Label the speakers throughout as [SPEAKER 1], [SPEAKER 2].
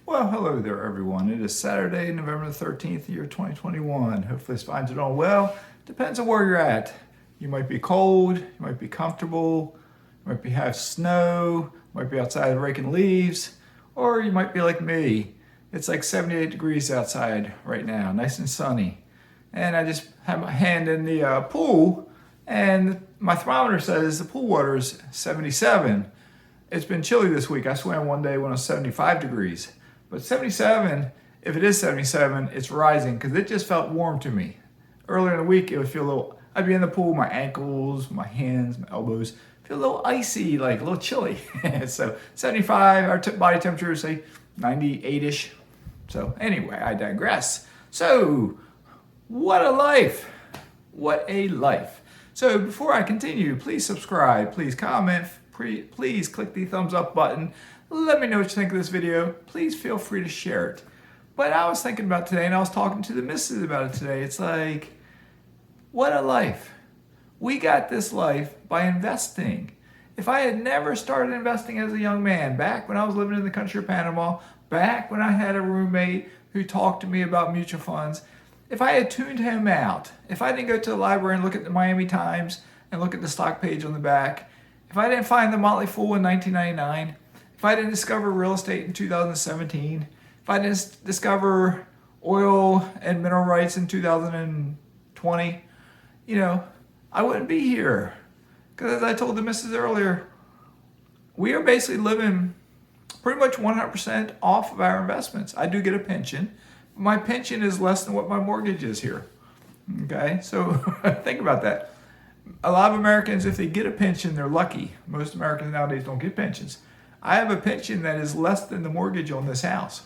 [SPEAKER 1] Well, hello there, everyone. It is Saturday, November the 13th, year 2021. Hopefully this finds it all well. Depends on where you're at. You might be cold, you might be comfortable, you might have snow, you might be outside raking leaves, or you might be like me. It's like 78 degrees outside right now, nice and sunny. And I just have my hand in the pool, and my thermometer says the pool water is 77. It's been chilly this week. I swam one day when it was 75 degrees. But 77, if it is 77, it's rising because it just felt warm to me. Earlier in the week, it would feel a little, I'd be in the pool, my ankles, my hands, my elbows, feel a little icy, like a little chilly. So 75, our body temperature is say 98-ish. So anyway, I digress. So what a life. What a life. So before I continue, please subscribe, please comment, please click the thumbs up button. Let me know what you think of this video. Please feel free to share it. But I was thinking about today, and I was talking to the missus about it today. It's like, what a life. We got this life by investing. If I had never started investing as a young man, back when I was living in the country of Panama, back when I had a roommate who talked to me about mutual funds, if I had tuned him out, if I didn't go to the library and look at the Miami Times and look at the stock page on the back, if I didn't find the Motley Fool in 1999, if I didn't discover real estate in 2017, if I didn't discover oil and mineral rights in 2020, I wouldn't be here. Because as I told the missus earlier, we are basically living pretty much 100% off of our investments. I do get a pension. My pension is less than what my mortgage is here. Okay, so think about that. A lot of Americans, if they get a pension, they're lucky. Most Americans nowadays don't get pensions. I have a pension that is less than the mortgage on this house.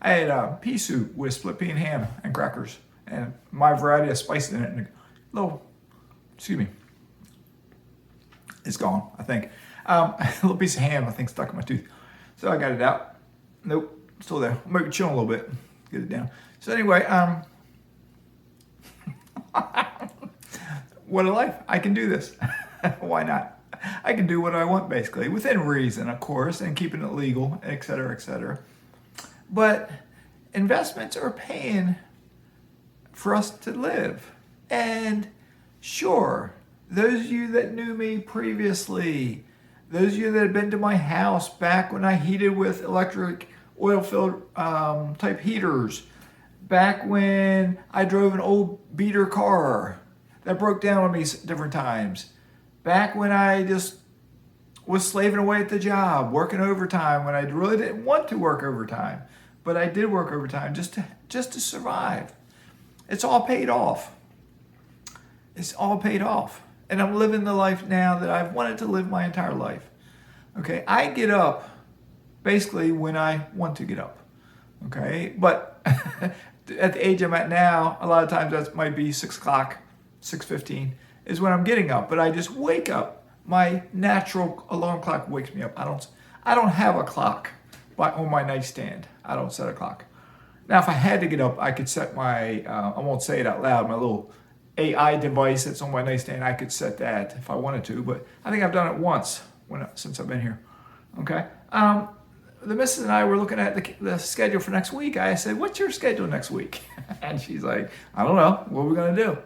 [SPEAKER 1] I had a pea soup with split pea and ham and crackers and my variety of spices in it. And it's gone, I think. A little piece of ham, I think, stuck in my tooth. So I got it out. Nope, still there. I'll maybe chill a little bit, get it down. So anyway, what a life. I can do this. Why not? I can do what I want, basically, within reason, of course, and keeping it legal, et cetera, et cetera. But investments are paying for us to live. And sure, those of you that knew me previously, those of you that had been to my house back when I heated with electric oil-filled type heaters, back when I drove an old beater car that broke down on me different times, back when I just was slaving away at the job, working overtime when I really didn't want to work overtime, but I did work overtime just to survive. It's all paid off. It's all paid off. And I'm living the life now that I've wanted to live my entire life. Okay, I get up basically when I want to get up. Okay, but at the age I'm at now, a lot of times that might be 6 o'clock, 6:15 is when I'm getting up, but I just wake up. My natural alarm clock wakes me up. I don't have a clock on my nightstand. I don't set a clock. Now, if I had to get up, I could set my, I won't say it out loud, my little AI device that's on my nightstand, I could set that if I wanted to, but I think I've done it once since I've been here. Okay. The missus and I were looking at the schedule for next week. I said, what's your schedule next week? And she's like, I don't know. What are we going to do?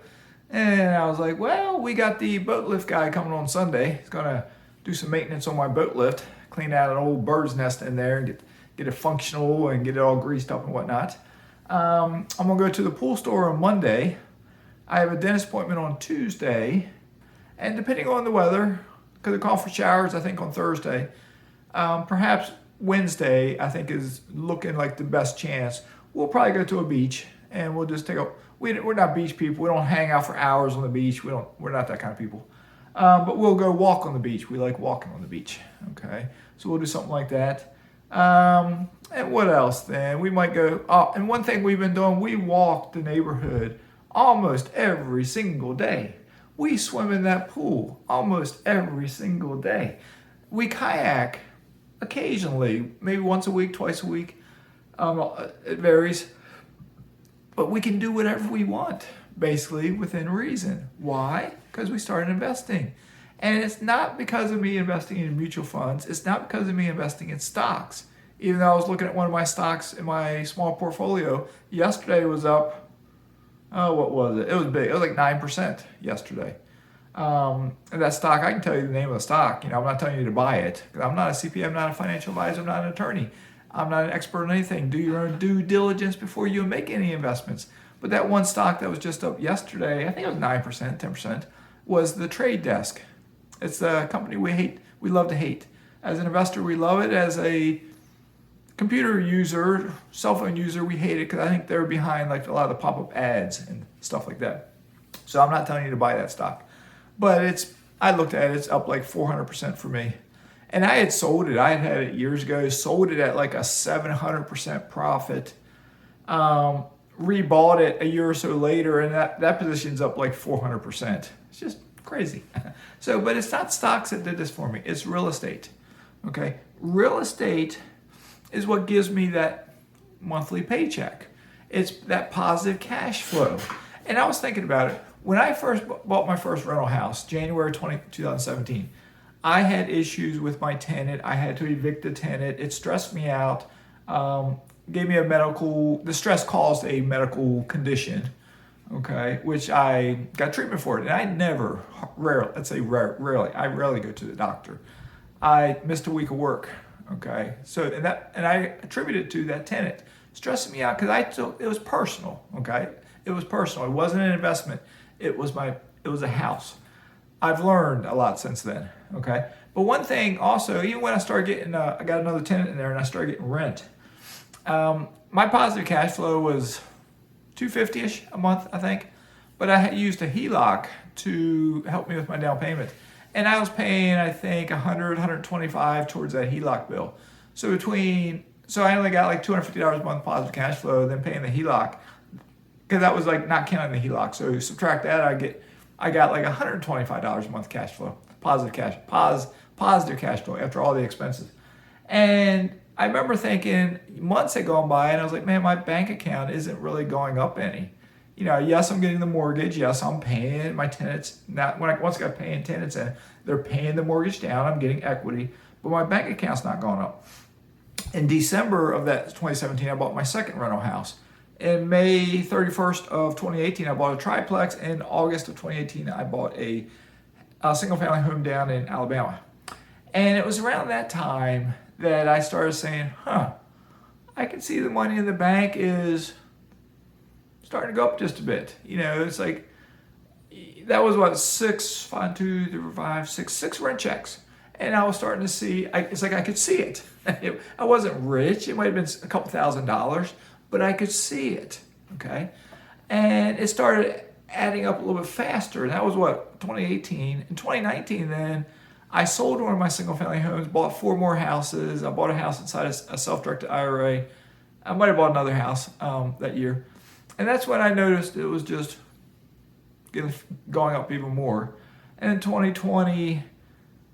[SPEAKER 1] And I was like, well, we got the boat lift guy coming on Sunday. He's going to do some maintenance on my boat lift, clean out an old bird's nest in there and get it functional and get it all greased up and whatnot. I'm going to go to the pool store on Monday. I have a dentist appointment on Tuesday. And depending on the weather, because they call for showers, I think on Thursday, perhaps Wednesday, I think is looking like the best chance. We'll probably go to a beach and we'll just we're not beach people. We don't hang out for hours on the beach. We're not that kind of people. But we'll go walk on the beach. We like walking on the beach. Okay. So we'll do something like that. And what else then? We might go, and one thing we've been doing, we walk the neighborhood almost every single day. We swim in that pool almost every single day. We kayak occasionally, maybe once a week, twice a week. It varies. But we can do whatever we want, basically, within reason. Why? Because we started investing. And it's not because of me investing in mutual funds. It's not because of me investing in stocks. Even though I was looking at one of my stocks in my small portfolio, yesterday was up, what was it? It was big. It was like 9% yesterday. And that stock, I can tell you the name of the stock. I'm not telling you to buy it. I'm not a CPA, I'm not a financial advisor, I'm not an attorney. I'm not an expert on anything. Do your own due diligence before you make any investments. But that one stock that was just up yesterday, I think it was 9%, 10%, was the Trade Desk. It's the company we love to hate. As an investor, we love it. As a computer user, cell phone user, we hate it because I think they're behind like a lot of the pop-up ads and stuff like that. So I'm not telling you to buy that stock. But I looked at it, it's up like 400% for me. And I had sold it. I had it years ago, sold it at like a 700% profit. Rebought it a year or so later, and that position's up like 400%. It's just crazy. But it's not stocks that did this for me. It's real estate. Okay? Real estate is what gives me that monthly paycheck. It's that positive cash flow. And I was thinking about it. When I first bought my first rental house, January 2017, I had issues with my tenant. I had to evict the tenant. It stressed me out. Gave me the stress caused a medical condition, okay, which I got treatment for it. And I rarely go to the doctor. I missed a week of work, okay. And I attribute it to that tenant stressing me out because it was personal, okay. It was personal. It wasn't an investment. It was a house. I've learned a lot since then, okay. But one thing also, even when I started getting, I got another tenant in there and I started getting rent. My positive cash flow was $250-ish a month, I think, but I had used a HELOC to help me with my down payment, and I was paying, I think, $100, $125 towards that HELOC bill. So I only got like $250 a month positive cash flow, then paying the HELOC, because that was like not counting the HELOC. So subtract that, I got like $125 a month cash flow, positive cash flow after all the expenses, and I remember thinking months had gone by and I was like, man, my bank account isn't really going up any. Yes, I'm getting the mortgage. Yes, I'm paying my tenants. Once I got paying tenants in, they're paying the mortgage down. I'm getting equity, but my bank account's not going up. In December of that 2017, I bought my second rental house. In May 31st of 2018, I bought a triplex. In August of 2018, I bought a single family home down in Alabama. And it was around that time that I started saying, I can see the money in the bank is starting to go up just a bit. It's like, that was what, 6 rent checks. And I was starting to see, it's like I could see it. I wasn't rich. It might have been a couple $1,000s, but I could see it, okay? And it started adding up a little bit faster. And that was what, 2018. In 2019 then, I sold one of my single family homes, bought 4 more houses. I bought a house inside a self-directed IRA. I might have bought another house that year. And that's when I noticed it was just going up even more. And in 2020,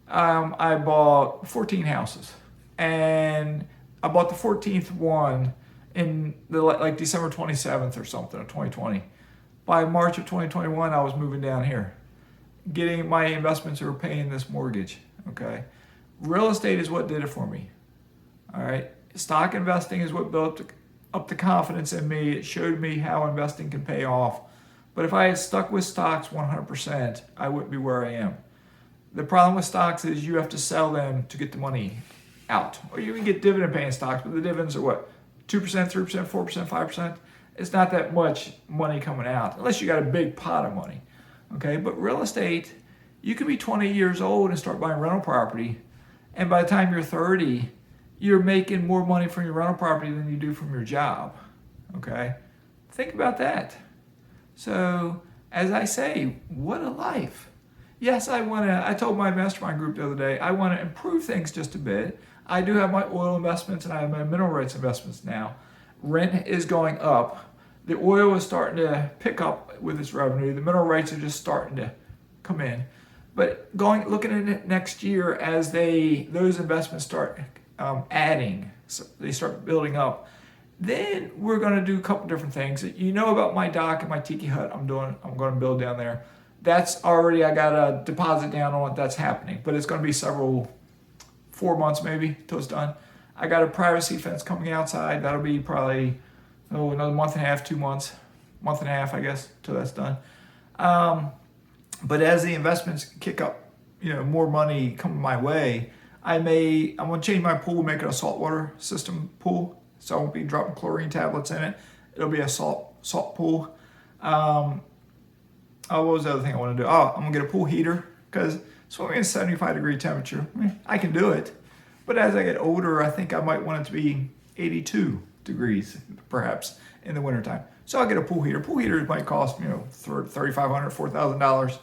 [SPEAKER 1] I bought 14 houses. And I bought the 14th one in like December 27th or something of 2020. By March of 2021, I was moving down here, getting my investments or paying this mortgage, okay? Real estate is what did it for me, all right? Stock investing is what built up the confidence in me. It showed me how investing can pay off. But if I had stuck with stocks 100%, I wouldn't be where I am. The problem with stocks is you have to sell them to get the money out. Or you can get dividend paying stocks, but the dividends are what? 2%, 3%, 4%, 5%? It's not that much money coming out, unless you got a big pot of money. Okay, but real estate, you could be 20 years old and start buying rental property, and by the time you're 30, you're making more money from your rental property than you do from your job. Okay, think about that. So, as I say, what a life. Yes, I told my mastermind group the other day, I want to improve things just a bit. I do have my oil investments and I have my mineral rights investments now. Rent is going up. The oil is starting to pick up with its revenue. The mineral rights are just starting to come in. But looking at it next year, as those investments start adding, so they start building up, then we're going to do a couple different things. You know about my dock and my tiki hut I'm going to build down there. That's already, I got a deposit down on it. That's happening. But it's going to be 4 months maybe till it's done. I got a privacy fence coming outside. That'll be probably, another month and a half, 2 months, month and a half, I guess, till that's done. But as the investments kick up, more money coming my way, I'm going to change my pool, make it a saltwater system pool. So I won't be dropping chlorine tablets in it. It'll be a salt pool. What was the other thing I want to do? I'm going to get a pool heater because swimming in 75-degree temperature, I can do it. But as I get older, I think I might want it to be 82 degrees, perhaps, in the wintertime. So I'll get a pool heater. Pool heaters might cost, $3,500, $4,000.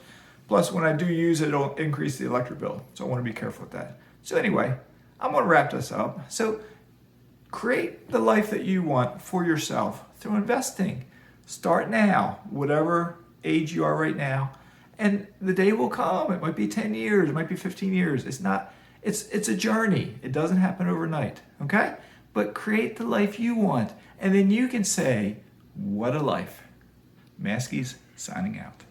[SPEAKER 1] Plus, when I do use it, it'll increase the electric bill. So I want to be careful with that. So anyway, I'm going to wrap this up. So create the life that you want for yourself through investing. Start now, whatever age you are right now. And the day will come. It might be 10 years. It might be 15 years. It's a journey. It doesn't happen overnight, okay? But create the life you want. And then you can say, what a life. Maskey's signing out.